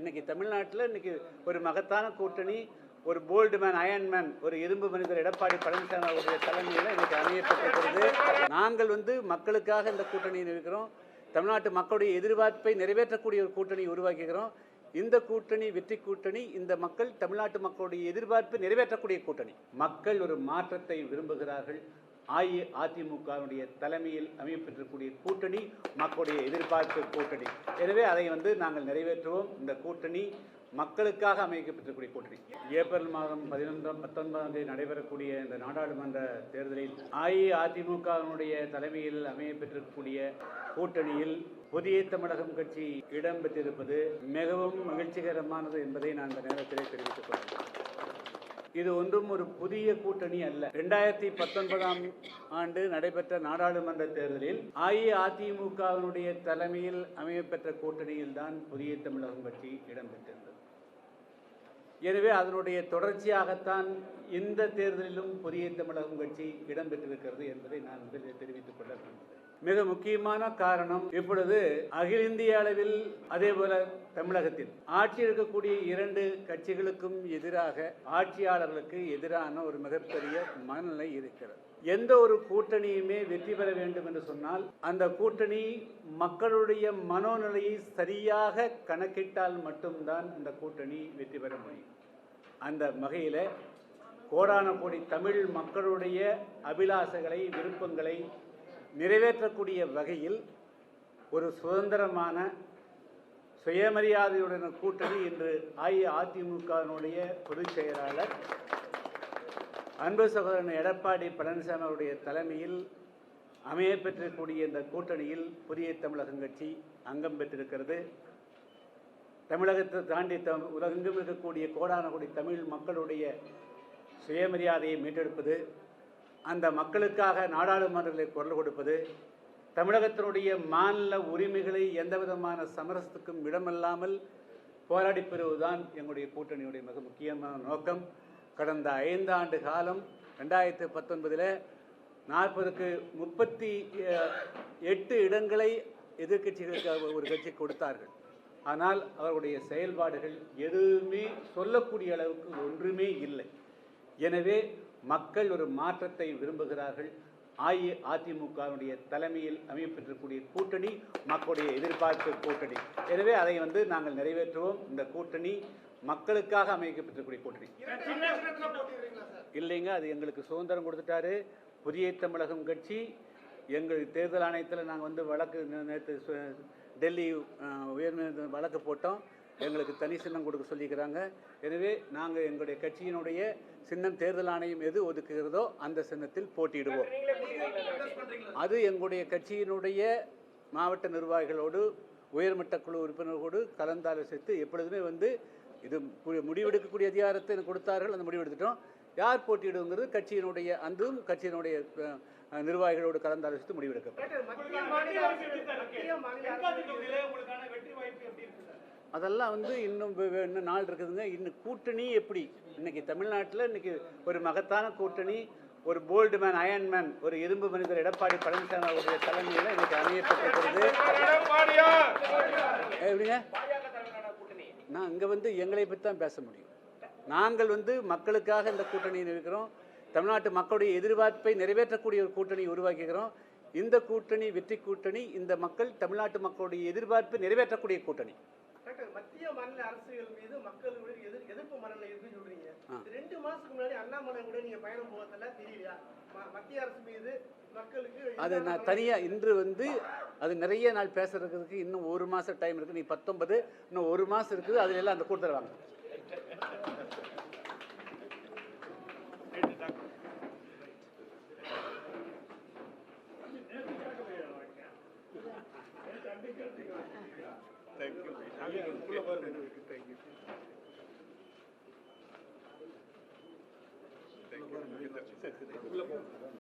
இன்னைக்கு தமிழ்நாட்டில் இன்னைக்கு ஒரு மகத்தான கூட்டணி, ஒரு போல்டு மேன், அயன் மேன், ஒரு இரும்பு மனிதர் எடப்பாடி பழனிசாமி அவருடைய தலைமையில் இன்னைக்கு அமையப்பட்டிருக்கிறது. நாங்கள் மக்களுக்காக இந்த கூட்டணியில் இருக்கிறோம். தமிழ்நாட்டு மக்களுடைய எதிர்பார்ப்பை நிறைவேற்றக்கூடிய ஒரு கூட்டணி உருவாக்குகிறோம். இந்த கூட்டணி வெற்றி கூட்டணி. இந்த மக்கள் தமிழ்நாட்டு மக்களுடைய எதிர்பார்ப்பை நிறைவேற்றக்கூடிய கூட்டணி. மக்கள் ஒரு மாற்றத்தை விரும்புகிறார்கள். அஇஅதிமுகவுடைய தலைமையில் அமையப்பெற்றக்கூடிய கூட்டணி மக்களுடைய எதிர்பார்ப்பு கூட்டணி. எனவே அதை நாங்கள் நிறைவேற்றுவோம். இந்த கூட்டணி மக்களுக்காக அமைக்கப்பட்டிருக்கக்கூடிய கூட்டணி. ஏப்ரல் மாதம் 11, 19 நடைபெறக்கூடிய இந்த நாடாளுமன்ற தேர்தலில் அஇஅதிமுகவினுடைய தலைமையில் அமையப்பெற்றிருக்கக்கூடிய கூட்டணியில் புதிய தமிழகம் கட்சி இடம்பெற்றிருப்பது மிகவும் மகிழ்ச்சிகரமானது என்பதை நான் இந்த நேரத்திலே தெரிவித்துக் கொள்கிறேன். இது ஒன்றும் ஒரு புதிய கூட்டணி அல்ல. 2019ஆம் ஆண்டு நடைபெற்ற நாடாளுமன்ற தேர்தலில் அஇஅதிமுகவினுடைய தலைமையில் அமையப்பெற்ற கூட்டணியில் தான் புதிய தமிழகம் கட்சி இடம்பெற்றிருந்தது. எனவே அதனுடைய தொடர்ச்சியாகத்தான் இந்த தேர்தலிலும் புதிய தமிழகம் கட்சி இடம்பெற்றிருக்கிறது என்பதை நான் முதலில் தெரிவித்துக் கொள்ள விரும்புகிறேன். மிக முக்கியமான காரணம், இப்பொழுது அகில இந்திய அளவில் அதே போல தமிழகத்தில் ஆட்சி இருக்கக்கூடிய இரண்டு கட்சிகளுக்கும் எதிராக, ஆட்சியாளர்களுக்கு எதிரான ஒரு மிகப்பெரிய மனநிலை இருக்கிறது. எந்த ஒரு கூட்டணியுமே வெற்றி பெற வேண்டும் என்று சொன்னால் அந்த கூட்டணி மக்களுடைய மனோநிலையை சரியாக கணக்கிட்டால் மட்டும்தான் அந்த கூட்டணி வெற்றி பெற முடியும். அந்த வகையில் கோடான கோடி தமிழ் மக்களுடைய அபிலாசைகளை, விருப்பங்களை நிறைவேற்றக்கூடிய வகையில் ஒரு சுதந்திரமான சுயமரியாதையுடன் கூட்டணி இன்று அஇஅதிமுகவினுடைய பொதுச் செயலாளர் அன்பு சகோதரன் எடப்பாடி பழனிசாமி அவருடைய தலைமையில் அமையப்பெற்றக்கூடிய இந்த கூட்டணியில் புதிய தமிழகம் கட்சி அங்கம் பெற்றிருக்கிறது. தமிழகத்தை தாண்டி உலகெங்கும் இருக்கக்கூடிய கோடான கோடி தமிழ் மக்களுடைய சுயமரியாதையை மீட்டெடுப்பது, அந்த மக்களுக்காக நாடாளுமன்றங்களில் குரல் கொடுப்பது, தமிழகத்தினுடைய மாநில உரிமைகளை எந்த விதமான சமரசத்துக்கும் இடமில்லாமல் போராடி பெறுவதுதான் எங்களுடைய கூட்டணியுடைய மிக முக்கியமான நோக்கம். கடந்த 5 ஆண்டு காலம் 2019 40க்கு 38 இடங்களை எதிர்கட்சிகளுக்கு ஒரு கட்சி கொடுத்தார்கள். ஆனால் அவர்களுடைய செயல்பாடுகள் எதுவுமே சொல்லக்கூடிய அளவுக்கு ஒன்றுமே இல்லை. எனவே மக்கள் ஒரு மாற்றத்தை விரும்புகிறார்கள். அஇஅதிமுகவுடைய தலைமையில் அமையப்பெற்றக்கூடிய கூட்டணி மக்களுடைய எதிர்பார்ப்பு கூட்டணி. எனவே அதை நாங்கள் நிறைவேற்றுவோம். இந்த கூட்டணி மக்களுக்காக அமைக்கப்பட்டிருக்கக்கூடிய கூட்டணி இல்லைங்க. அது எங்களுக்கு சுதந்திரம் கொடுத்துட்டாரு புதிய தமிழகம் கட்சி. எங்கள் தேர்தல் ஆணையத்தில் நாங்கள் வழக்கு நேற்று டெல்லி உயர்நீதிமன்ற வழக்கு போட்டோம். எங்களுக்கு தனி சின்னம் கொடுக்க சொல்லிக்கிறாங்க. எனவே நாங்கள் எங்களுடைய கட்சியினுடைய சின்னம் தேர்தல் ஆணையம் எது ஒதுக்குகிறதோ அந்த சின்னத்தில் போட்டியிடுவோம். அது எங்களுடைய கட்சியினுடைய மாவட்ட நிர்வாகிகளோடு, உயர்மட்ட குழு உறுப்பினர்களோடு கலந்தாலோசித்து எப்பொழுதுமே இது முடிவெடுக்கக்கூடிய அதிகாரத்தை எனக்கு கொடுத்தார்கள். அந்த முடிவெடுத்துட்டோம். யார் போட்டியிடுங்கிறது கட்சியினுடைய கட்சியினுடைய நிர்வாகிகளோடு கலந்தாலோசித்து முடிவெடுக்கப்படும். அதெல்லாம் இன்னும் நாள் இருக்குதுங்க. இன்னும் கூட்டணி எப்படி இன்னைக்கு தமிழ்நாட்டில் இன்னைக்கு ஒரு மகத்தான கூட்டணி, ஒரு போல்டு மேன், அயன் மேன், ஒரு இரும்பு மனிதர் எடப்பாடி பழனிசாமி அவருடைய தலைமையில் இன்னைக்கு அமையப்பட்டிருக்கிறது. எப்படிங்க நான் இங்கே எங்களை பற்றி தான் பேச முடியும். நாங்கள் மக்களுக்காக இந்த கூட்டணியில் இருக்கிறோம். தமிழ்நாட்டு மக்களுடைய எதிர்பார்ப்பை நிறைவேற்றக்கூடிய ஒரு கூட்டணி உருவாக்குகிறோம். இந்த கூட்டணி வெற்றி கூட்டணி. இந்த மக்கள் தமிழ்நாட்டு மக்களுடைய எதிர்பார்ப்பை நிறைவேற்றக்கூடிய கூட்டணி. மத்திய மாநில அரசுகள் மீது மக்களுடைய எதிர்ப்பு மனநிலை இருக்குன்னு சொல்றீங்க. 2 மாசத்துக்கு முன்னாடி அண்ணாமலை கூட நீங்க பயணம் போகல தெரியலையா? மத்திய அரசு மீது மக்களுக்கு அது நான் தனியா இன்று அது நிறைய நாள் பேசுறதுக்கு இன்னும் 1 மாசம் டைம் இருக்கு. நீ 19 இன்னும் 1 மாசம் இருக்குது. அதுல எல்லாம் அந்த கூட்டத்தில் வாங்க. Thank you.